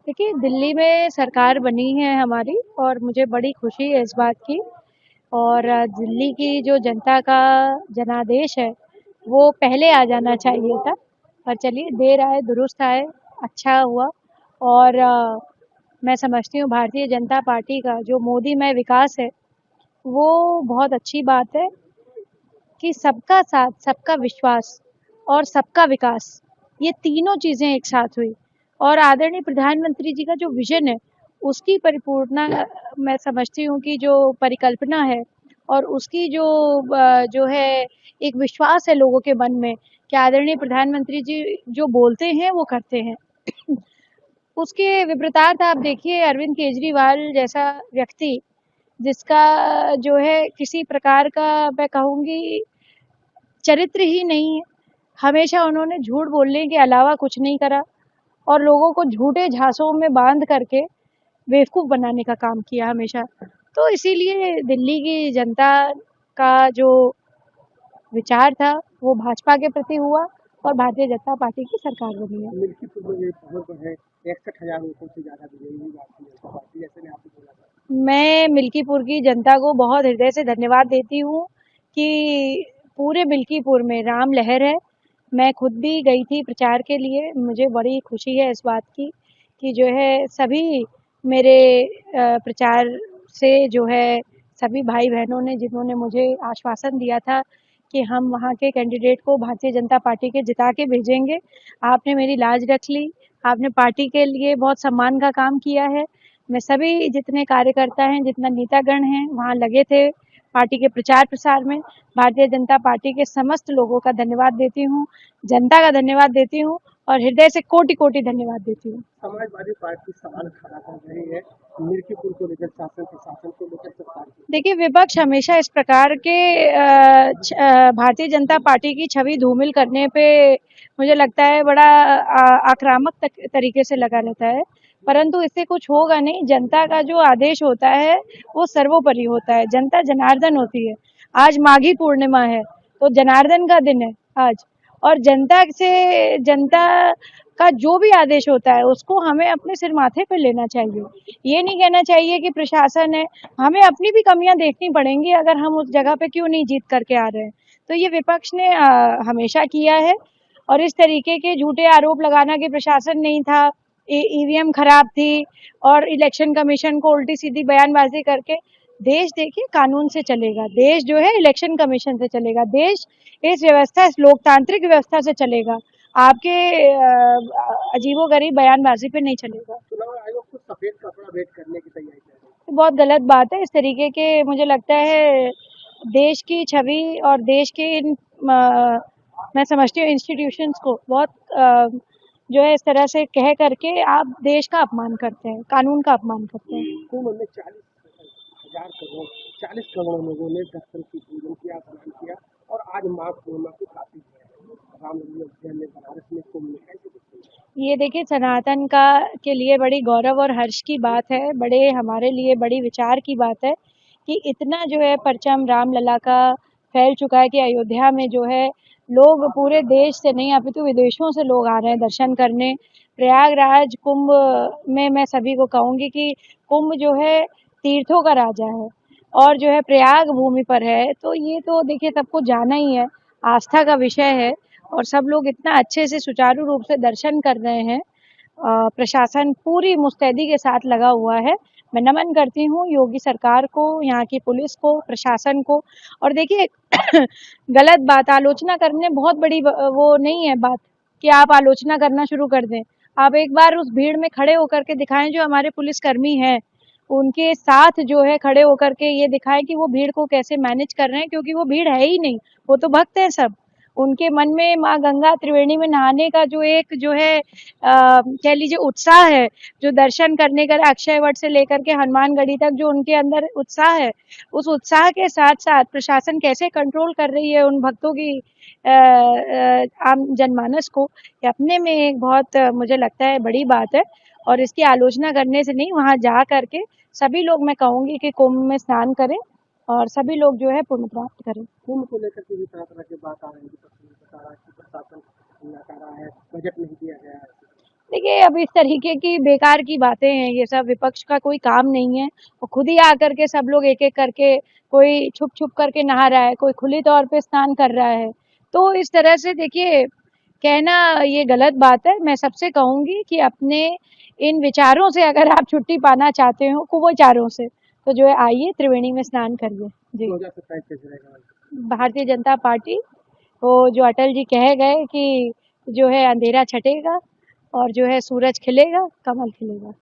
देखिए, दिल्ली में सरकार बनी है हमारी और मुझे बड़ी खुशी है इस बात की। और दिल्ली की जो जनता का जनादेश है, वो पहले आ जाना चाहिए था। पर चलिए, देर आए दुरुस्त आए, अच्छा हुआ। और मैं समझती हूँ भारतीय जनता पार्टी का जो मोदीमय विकास है, वो बहुत अच्छी बात है कि सबका साथ, सबका विश्वास और सबका विकास, ये तीनों चीज़ें एक साथ हुई। और आदरणीय प्रधानमंत्री जी का जो विज़न है, उसकी परिपूर्णा मैं समझती हूँ कि जो परिकल्पना है और उसकी जो है एक विश्वास है लोगों के मन में कि आदरणीय प्रधानमंत्री जी जो बोलते हैं, वो करते हैं। उसके विपरीतार्थ आप देखिए अरविंद केजरीवाल जैसा व्यक्ति, जिसका जो है किसी प्रकार का मैं कहूँगी चरित्र ही नहीं है। हमेशा उन्होंने झूठ बोलने के अलावा कुछ नहीं करा और लोगों को झूठे झांसों में बांध करके बेवकूफ़ बनाने का काम किया हमेशा। तो इसीलिए दिल्ली की जनता का जो विचार था, वो भाजपा के प्रति हुआ और भारतीय जनता पार्टी की सरकार बनी है। मिल्कीपुर में ये खबर है 61,000 वोटों से ज़्यादा विजयी भारतीय जनता पार्टी, जैसे ने आपने बोला था। मैं मिल्कीपुर की जनता को बहुत हृदय से धन्यवाद देती हूँ कि पूरे मिल्कीपुर में राम लहर है। मैं खुद भी गई थी प्रचार के लिए, मुझे बड़ी खुशी है इस बात की कि जो है सभी मेरे प्रचार से जो है सभी भाई-बहनों ने जिन्होंने मुझे आश्वासन दिया था कि हम वहाँ के कैंडिडेट को भारतीय जनता पार्टी के जिता के भेजेंगे, आपने मेरी लाज रख ली, आपने पार्टी के लिए बहुत सम्मान का काम किया है। मैं सभी जितने कार्यकर्ता हैं, जितना नेतागण हैं, वहाँ लगे थे पार्टी के प्रचार-प्रसार में। भारतीय जनता पार्टी के समस्त लोगों का धन्यवाद देती हूँ, जनता का धन्यवाद देती हूँ और हृदय से कोटि-कोटि धन्यवाद देती हूँ। समाजवादी पार्टी सवाल खड़ा कर रही है मिल्कीपुर को लेकर, शासन प्रशासन को लेकर, सरकार को। देखिए, विपक्ष हमेशा इस प्रकार के भारतीय जनता पार्टी की छवि धूमिल करने पे मुझे लगता है बड़ा आक्रामक तरीके से लगा रहता है, परंतु इससे कुछ होगा नहीं। जनता का जो आदेश होता है, वो सर्वोपरि होता है। जनता जनार्दन होती है। आज माघी पूर्णिमा है, तो जनार्दन का दिन है आज। और जनता का जो भी आदेश होता है, उसको हमें अपने सिर माथे पे लेना चाहिए। ये नहीं कहना चाहिए कि प्रशासन है, हमें अपनी भी कमियां देखनी पड़ेंगी अगर हम उस जगह पे क्यों नहीं जीत करके आ रहे हैं। तो ये विपक्ष ने हमेशा किया है और इस तरीके के झूठे आरोप लगाना कि प्रशासन नहीं था, ईवीएम खराब थी और इलेक्शन कमीशन को उल्टी सीधी बयानबाजी करके, देश देखिए कानून से चलेगा, देश जो है इलेक्शन कमीशन से चलेगा, देश इस व्यवस्था, इस लोकतांत्रिक व्यवस्था से चलेगा, आपके अजीबोगरीब बयानबाजी पे नहीं चलेगा। चुनाव आयोग को सफेद कपड़ा भेंट करने की तैयारी कर रही तो बहुत गलत बात है। इस तरीके के मुझे लगता है देश की छवि और देश के मैं समझती हूँ इंस्टीट्यूशंस को बहुत जो है इस तरह से कह करके आप देश का अपमान करते हैं, कानून का अपमान करते हैं। है। कुंभ में 40,000 करोड़ लोगों ने दर्शन की पूजन किया, स्नान किया और आज माघ पूर्णिमा को काफी रामनवमी अयोध्या में, बनारस में, कुंभ में कैसे दिखते हैं? ये देखिए सनातन का के लिए बड़ी गौरव और हर्ष की बात है, बड़े हमारे लिए बड़ी विचार की बात है कि इतना जो है परचम रामलला का फैल चुका है कि अयोध्या में जो है लोग पूरे देश से नहीं अपितु विदेशों से लोग आ रहे हैं दर्शन करने। प्रयागराज कुंभ में मैं सभी को कहूँगी कि कुंभ जो है तीर्थों का राजा है और जो है प्रयाग भूमि पर है, तो ये तो देखिए सबको जाना ही है, आस्था का विषय है और सब लोग इतना अच्छे से सुचारू रूप से दर्शन कर रहे हैं। प्रशासन पूरी मुस्तैदी के साथ लगा हुआ है। मैं नमन करती हूँ योगी सरकार को, यहाँ की पुलिस को, प्रशासन को। और देखिए गलत बात आलोचना करने बहुत बड़ी वो नहीं है बात कि आप आलोचना करना शुरू कर दें। आप एक बार उस भीड़ में खड़े होकर के दिखाएं, जो हमारे पुलिसकर्मी हैं उनके साथ जो है खड़े होकर के ये दिखाएं कि वो भीड़ को कैसे मैनेज कर रहे हैं, क्योंकि वो भीड़ है ही नहीं, वो तो भक्त हैं सब। उनके मन में माँ गंगा त्रिवेणी में नहाने का जो एक जो है कह लीजिए उत्साह है, जो दर्शन करने का अक्षय वट से लेकर के हनुमानगढ़ी तक जो उनके अंदर उत्साह है, उस उत्साह के साथ साथ प्रशासन कैसे कंट्रोल कर रही है उन भक्तों की आम जनमानस को, ये अपने में एक बहुत मुझे लगता है बड़ी बात है। और इसकी आलोचना करने से नहीं, वहां जा करके सभी लोग मैं कहूंगी कि कुंभ में स्नान करें और सभी लोग जो है पुण्य प्राप्त करें। कुंभ को लेकर के भी तरह तरह की बात आ रही है, बता रहा है कि प्रशासन बता रहा है, बजट नहीं दिया गया है। देखिए, अब इस तरीके की बेकार की बातें हैं, ये सब विपक्ष का कोई काम नहीं है। वो खुद ही आकर के सब लोग एक-एक करके, कोई छुप-छुप करके नहा रहा है, कोई खुले तौर पे स्नान कर रहा है। तो इस तरह से देखिए, कहना ये गलत बात है। मैं सबसे कहूँगी कि अपने इन विचारों से अगर आप छुट्टी पाना चाहते हो, कुविचारों से, तो जो है आइए त्रिवेणी में स्नान करिए। जी। 2027 कैसे रहेगा? भारतीय जनता पार्टी, वो जो अटल जी कहे गए कि जो है अंधेरा छटेगा और जो है सूरज खिलेगा, कमल खिलेगा।